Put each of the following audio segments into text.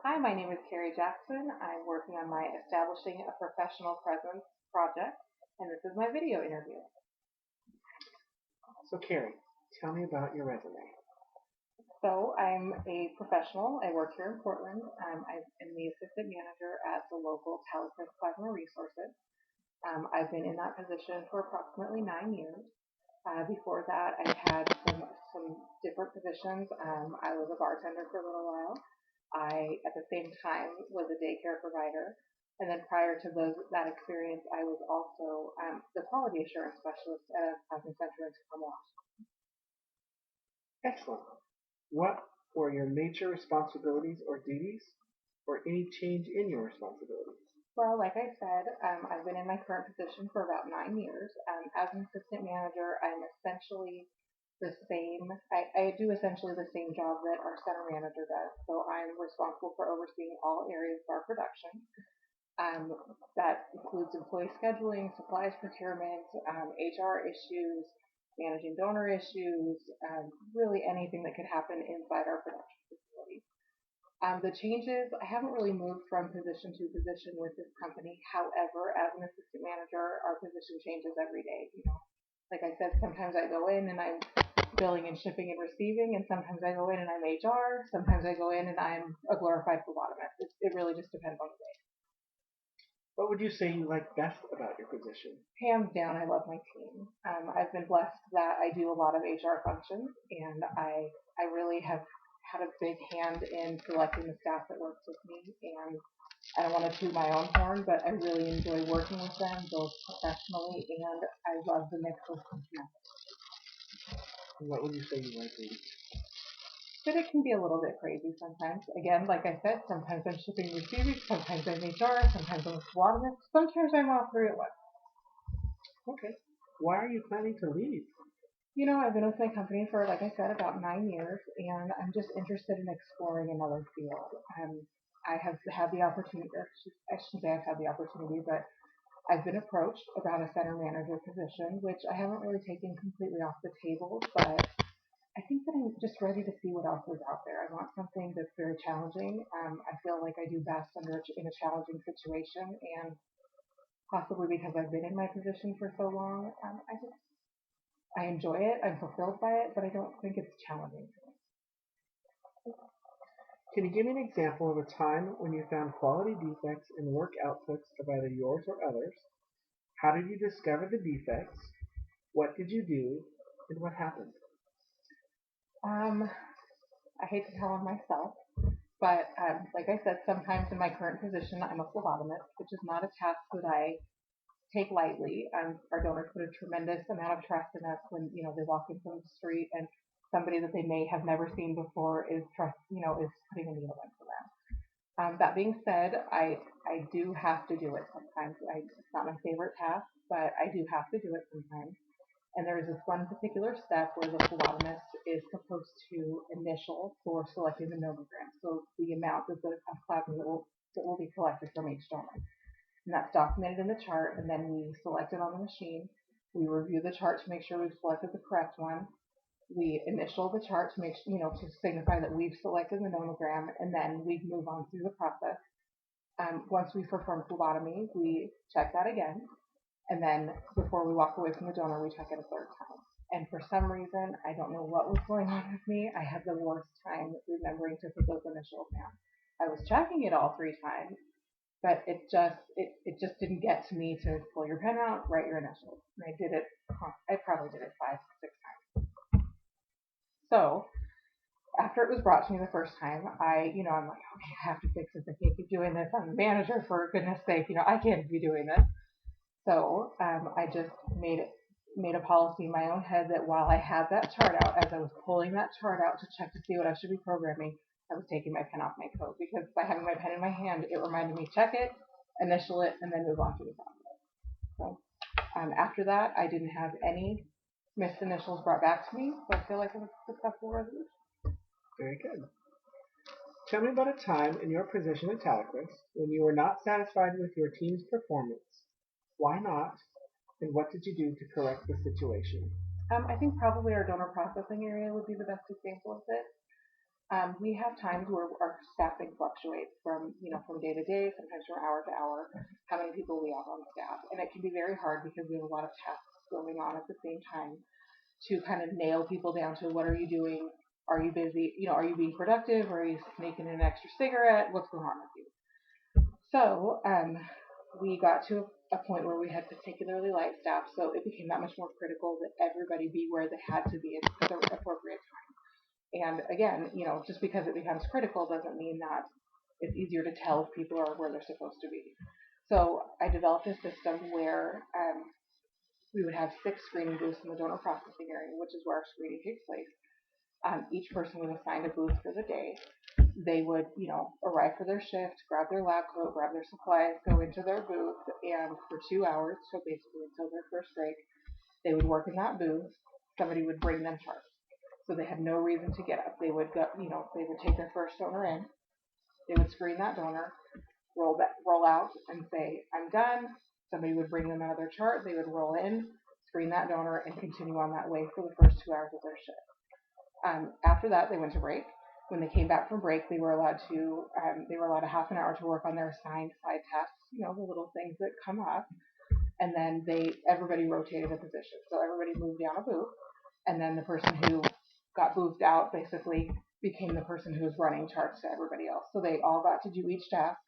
Hi, my name is Carrie Jackson. I'm working on my Establishing a Professional Presence project, and this is my video interview. So Carrie, tell me about your resume. So I'm a professional. I work here in Portland. I am the assistant manager at the local Talecrest Plasma Resources. I've been in that position for approximately 9 years. Before that, I've had some different positions. I was a bartender for a little while. I, at the same time, was a daycare provider. And then prior to that experience, I was also the quality assurance specialist at a housing center in Tacoma. Excellent. What were your major responsibilities or duties, or any change in your responsibilities? Well, like I said, I've been in my current position for about 9 years. As an assistant manager, I'm essentially the same. I do essentially the same job that our center manager does. So I'm responsible for overseeing all areas of our production. That includes employee scheduling, supplies procurement, HR issues, managing donor issues, really anything that could happen inside our production facility. The changes, I haven't really moved from position to position with this company. However, as an assistant manager, our position changes every day. Like I said, sometimes I go in and I'm billing and shipping and receiving, and sometimes I go in and I'm HR. Sometimes I go in and I'm a glorified phlebotomist. It really just depends on the day. What would you say you like best about your position? Hands down, I love my team. I've been blessed that I do a lot of HR functions, and I really have had a big hand in selecting the staff that works with me. And I don't want to toot my own horn, but I really enjoy working with them both professionally, and I love the mix of personality. And what would you say you like least? But it can be a little bit crazy sometimes. Again, like I said, sometimes I'm shipping and receiving, sometimes I'm HR, sometimes I'm a phlebotomist, sometimes I'm all three at once. Okay. Why are you planning to leave? I've been with my company for, like I said, about 9 years, and I'm just interested in exploring another field. I have had the opportunity, or I shouldn't say I've had the opportunity, but I've been approached about a center manager position, which I haven't really taken completely off the table, but I think that I'm just ready to see what else is out there. I want something that's very challenging. I feel like I do best in a challenging situation, and possibly because I've been in my position for so long, I enjoy it. I'm fulfilled by it, but I don't think it's challenging for me. Can you give me an example of a time when you found quality defects in work outputs of either yours or others? How did you discover the defects? What did you do? And what happened? Um, I hate to tell on myself, but like I said, sometimes in my current position, I'm a phlebotomist, which is not a task that I take lightly. Our donors put a tremendous amount of trust in us when they walk into the street and somebody that they may have never seen before is putting a needle into them. That being said, I do have to do it sometimes. It's not my favorite task, but I do have to do it sometimes. And there is this one particular step where the phlebotomist is supposed to initial for selecting the nomogram, so the amount of plasma that will be collected from each donor. And that's documented in the chart, and then we select it on the machine. We review the chart to make sure we've selected the correct one. We initial the chart to to signify that we've selected the nomogram, and then we move on through the process. Once we perform phlebotomy, we check that again, and then before we walk away from the donor, we check it a third time. And for some reason, I don't know what was going on with me. I had the worst time remembering to put those initials down. I was checking it all 3 times, but it just didn't get to me to pull your pen out, write your initials. And I probably did it 5, 6 times. So after it was brought to me the first time, I'm like, okay, I have to fix this. I can't keep doing this. I'm the manager, for goodness sake. I can't be doing this. So I just made a policy in my own head that while I had that chart out, as I was pulling that chart out to check to see what I should be programming, I was taking my pen off my coat, because by having my pen in my hand, it reminded me check it, initial it, and then move on to the process. So after that, I didn't have any missed initials brought back to me, so I feel like it was a successful resolution. Very good. Tell me about a time in your position at Talecrest when you were not satisfied with your team's performance. Why not? And what did you do to correct the situation? I think probably our donor processing area would be the best example of it. We have times where our staffing fluctuates from day to day, sometimes from hour to hour, how many people we have on staff. And it can be very hard because we have a lot of tasks going on at the same time to kind of nail people down to what are you doing? Are you busy? Are you being productive? Or are you sneaking in an extra cigarette? What's going on with you? So we got to a point where we had particularly light staff, so it became that much more critical that everybody be where they had to be at the appropriate time. And again, just because it becomes critical doesn't mean that it's easier to tell if people are where they're supposed to be. So I developed a system where we would have 6 screening booths in the donor processing area, which is where our screening takes place. Each person was assigned a booth for the day. They would, arrive for their shift, grab their lab coat, grab their supplies, go into their booth, and for 2 hours, so basically until their first break, they would work in that booth. Somebody would bring them charts. So they had no reason to get up. They would go, they would take their first donor in. They would screen that donor, roll out, and say, "I'm done." Somebody would bring them another chart. They would roll in, screen that donor, and continue on that way for the first 2 hours of their shift. After that, they went to break. When they came back from break, they were allowed a half an hour to work on their assigned side tasks, the little things that come up. And then everybody rotated a position. So everybody moved down a booth, and then the person who got moved out basically became the person who was running charts to everybody else. So they all got to do each task.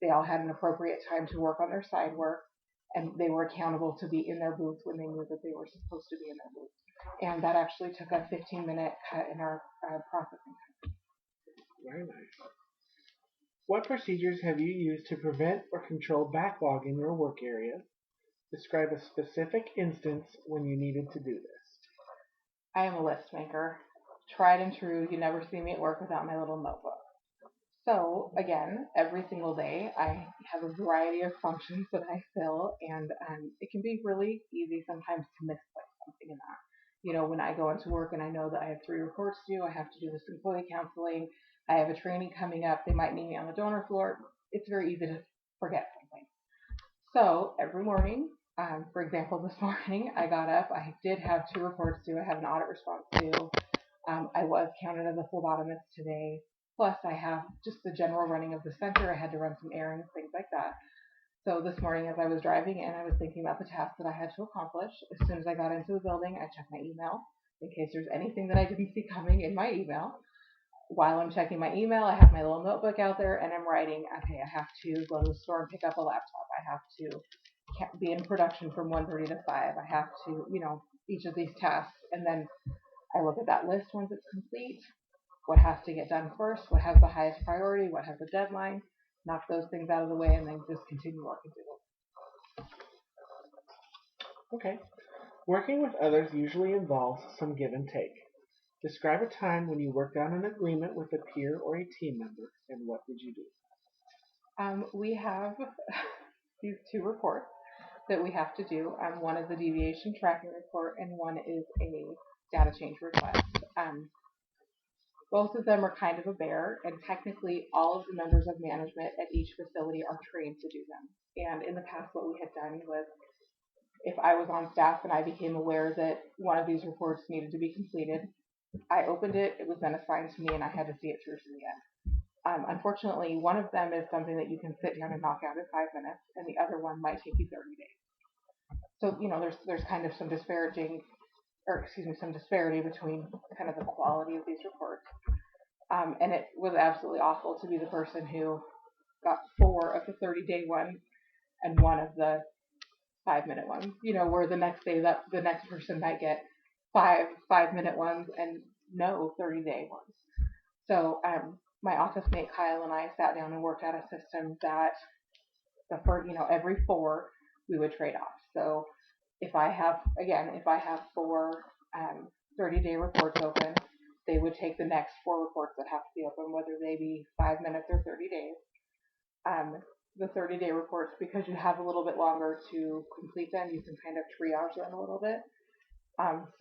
They all had an appropriate time to work on their side work, and they were accountable to be in their booth when they knew that they were supposed to be in their booth. And that actually took a 15-minute cut in our processing. Very nice. What procedures have you used to prevent or control backlog in your work area? Describe a specific instance when you needed to do this. I am a list maker. Tried and true. You never see me at work without my little notebook. So again, every single day I have a variety of functions that I fill, and it can be really easy sometimes to misplace something in that. When I go into work and I know that I have 3 reports to do, I have to do this employee counseling, I have a training coming up, they might need me on the donor floor. It's very easy to forget something. So every morning, for example, this morning I got up, I did have 2 reports due, I had an audit response due. I was counted as a phlebotomist today. Plus, I have just the general running of the center. I had to run some errands, things like that. So this morning, as I was driving in, I was thinking about the tasks that I had to accomplish. As soon as I got into the building, I checked my email in case there's anything that I didn't see coming in my email. While I'm checking my email, I have my little notebook out there, and I'm writing, okay, I have to go to the store and pick up a laptop. I have to be in production from 1:30 to 5. I have to, each of these tasks. And then I look at that list once it's complete, what has to get done first, what has the highest priority, what has a deadline, knock those things out of the way, and then just continue working through them. Okay. Working with others usually involves some give and take. Describe a time when you worked out an agreement with a peer or a team member, and what did you do? We have these 2 reports that we have to do. One is a deviation tracking report, and one is a data change request. Both of them are kind of a bear, and technically all of the members of management at each facility are trained to do them. And in the past, what we had done was, if I was on staff and I became aware that one of these reports needed to be completed, I opened it, it was then assigned to me, and I had to see it through to the end. Unfortunately, one of them is something that you can sit down and knock out in 5 minutes, and the other one might take you 30 days. So, there's kind of some disparity between kind of the quality of these reports. And it was absolutely awful to be the person who got 4 of the 30-day ones and 1 of the 5-minute ones. Where the next day that the next person might get 5-minute ones and no 30-day ones. So my office mate Kyle and I sat down and worked out a system that every 4 we would trade off. So if I have 4 30-day reports open, they would take the next 4 reports that have to be open, whether they be 5 minutes or 30 days. The 30-day reports, because you have a little bit longer to complete them, you can kind of triage them a little bit.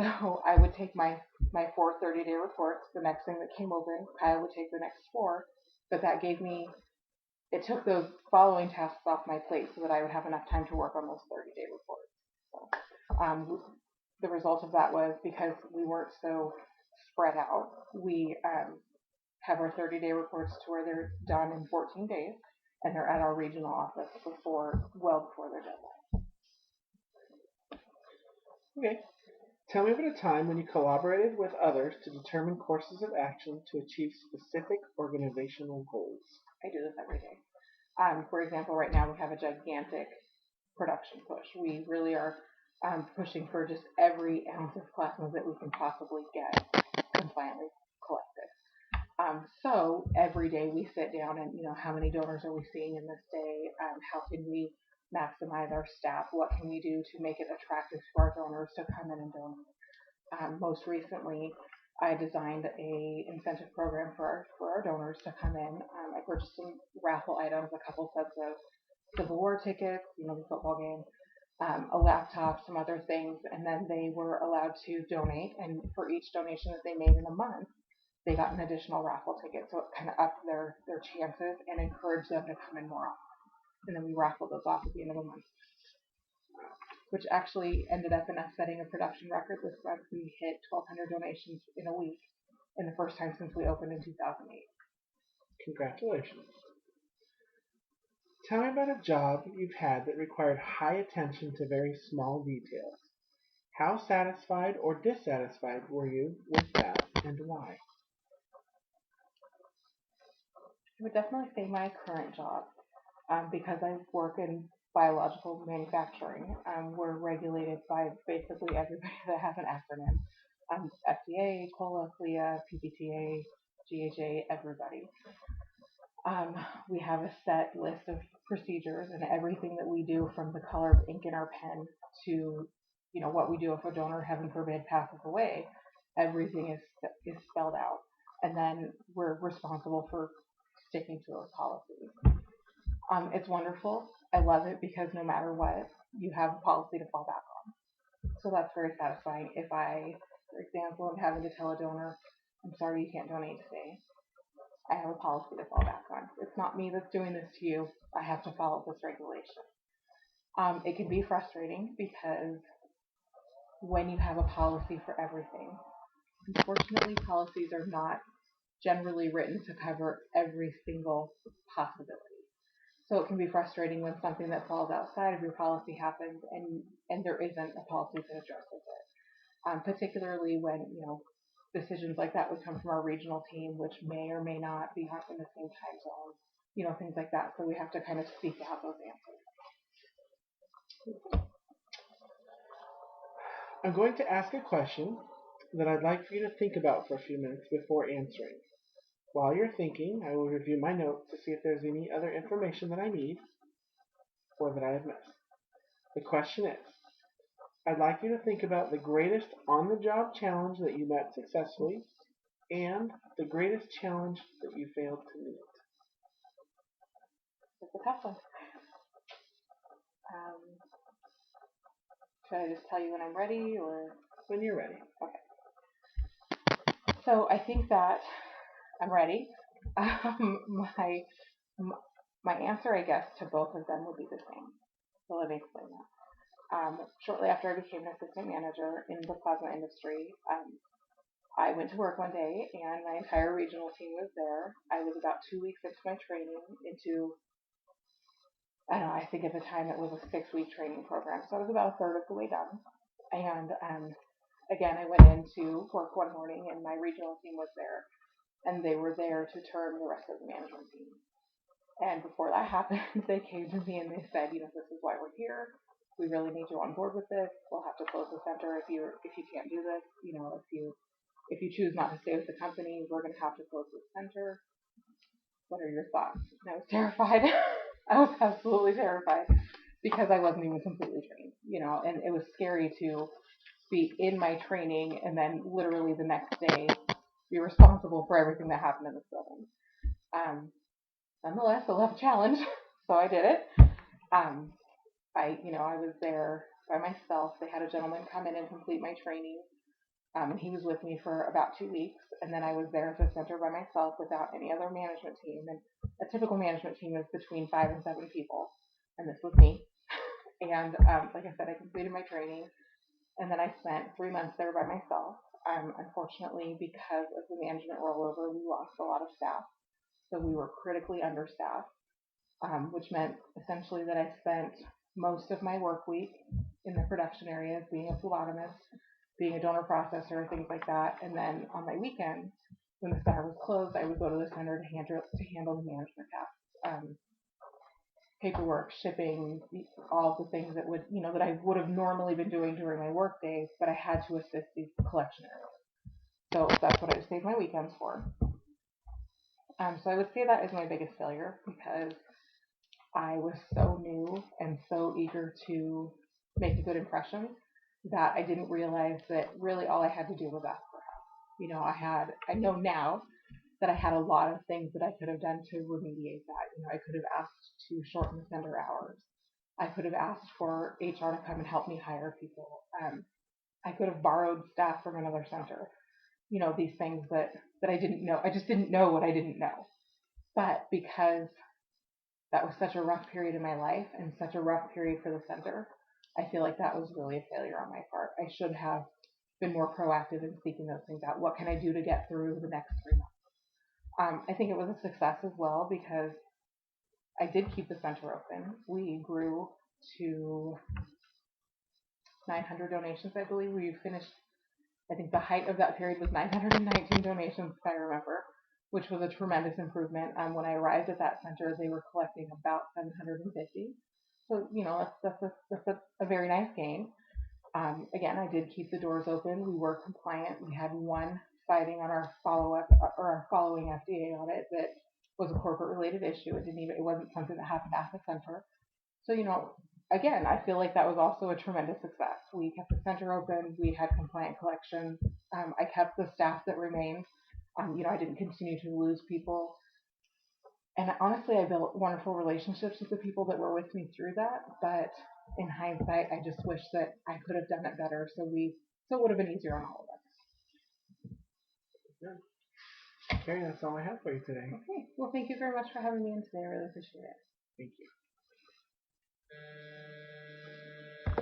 So I would take my 4 30-day reports, the next thing that came open, Kyle would take the next 4, but it took those following tasks off my plate so that I would have enough time to work on those 30-day reports. So, the result of that was, because we weren't so spread out, we have our 30-day reports to where they're done in 14 days, and they're at our regional office well before their deadline. Okay. Tell me about a time when you collaborated with others to determine courses of action to achieve specific organizational goals. I do this every day. For example, right now we have a gigantic production push. We really are pushing for just every ounce of plasma that we can possibly get compliantly collected. So every day we sit down and, how many donors are we seeing in this day? How can we maximize our staff? What can we do to make it attractive for our donors to come in and donate? Most recently, I designed a incentive program for our donors to come in. I purchased some raffle items, a couple sets of Civil War tickets, the football game, a laptop, some other things, and then they were allowed to donate. And for each donation that they made in a month, they got an additional raffle ticket, so it kind of upped their chances and encouraged them to come in more often. And then we raffled those off at the end of the month, which actually ended up in us setting a production record. This month we hit 1,200 donations in a week, in the first time since we opened in 2008. Congratulations. Tell me about a job you've had that required high attention to very small details. How satisfied or dissatisfied were you with that, and why? I would definitely say my current job, because I work in biological manufacturing. We're regulated by basically everybody that has an acronym. FDA, TOLA, CLIA, PPTA, GHA, everybody. We have a set list of procedures, and everything that we do, from the color of ink in our pen to what we do if a donor, heaven forbid, passes away, everything is spelled out, and then we're responsible for sticking to those policies. It's wonderful. I love it because no matter what, you have a policy to fall back on. So that's very satisfying. If I, for example, am having to tell a donor, I'm sorry you can't donate today, I have a policy to fall back on. It's not me that's doing this to you. I have to follow this regulation. It can be frustrating because when you have a policy for everything, unfortunately, policies are not generally written to cover every single possibility. So it can be frustrating when something that falls outside of your policy happens and there isn't a policy that addresses it. Particularly when, decisions like that would come from our regional team, which may or may not be in the same time zone, things like that. So we have to kind of seek out those answers. I'm going to ask a question that I'd like for you to think about for a few minutes before answering. While you're thinking, I will review my notes to see if there's any other information that I need or that I have missed. The question is, I'd like you to think about the greatest on-the-job challenge that you met successfully and the greatest challenge that you failed to meet. It's a tough one. Should I just tell you when I'm ready, or when you're ready? Okay. So I think that I'm ready. My answer, I guess, to both of them would be the same. So let me explain that. Shortly after I became an assistant manager in the plasma industry, I went to work one day and my entire regional team was there. I was about 2 weeks into my training, I don't know, I think at the time it was a 6-week training program. So I was about a third of the way done. And again, I went into work one morning and my regional team was there. And they were there to term the rest of the management team. And before that happened, they came to me and they said, this is why we're here. We really need you on board with this. We'll have to close the center if you can't do this. If you choose not to stay with the company, we're going to have to close the center. What are your thoughts? And I was terrified. I was absolutely terrified because I wasn't even completely trained, and it was scary to be in my training and then literally the next day be responsible for everything that happened in this building. Nonetheless, I love a challenge, so I did it. I was there by myself. They had a gentleman come in and complete my training, and he was with me for about 2 weeks. And then I was there at the center by myself without any other management team. And a typical management team is between 5 and 7 people, and this was me. And like I said, I completed my training, and then I spent 3 months there by myself. Unfortunately, because of the management rollover, we lost a lot of staff. So we were critically understaffed, which meant essentially that I spent most of my work week in the production areas, being a phlebotomist, being a donor processor, things like that. And then on my weekends, when the center was closed, I would go to the center to handle the management tasks, paperwork, shipping, all the things that that I would have normally been doing during my work days, but I had to assist these collection areas. So that's what I would save my weekends for. So I would say that is my biggest failure because I was so new and so eager to make a good impression that I didn't realize that really all I had to do was ask for help. I know now that I had a lot of things that I could have done to remediate that. I could have asked to shorten the center hours. I could have asked for HR to come and help me hire people. I could have borrowed staff from another center. These things that I didn't know. I just didn't know what I didn't know. But because that was such a rough period in my life and such a rough period for the center, I feel like that was really a failure on my part. I should have been more proactive in seeking those things out. What can I do to get through the next 3 months? I think it was a success as well because I did keep the center open. We grew to 900 donations, I believe. We finished, I think the height of that period was 919 donations, if I remember, which was a tremendous improvement. When I arrived at that center, they were collecting about 750. So, that's a very nice gain. Again, I did keep the doors open. We were compliant. We had one finding on our follow-up or our following FDA audit that was a corporate-related issue. It wasn't something that happened at the center. So, again, I feel like that was also a tremendous success. We kept the center open. We had compliant collections. I kept the staff that remained. I didn't continue to lose people. And honestly, I built wonderful relationships with the people that were with me through that. But in hindsight, I just wish that I could have done it better. So it would have been easier on all of us. Good. Carrie, that's all I have for you today. Okay. Well, thank you very much for having me in today. I really appreciate it. Thank you.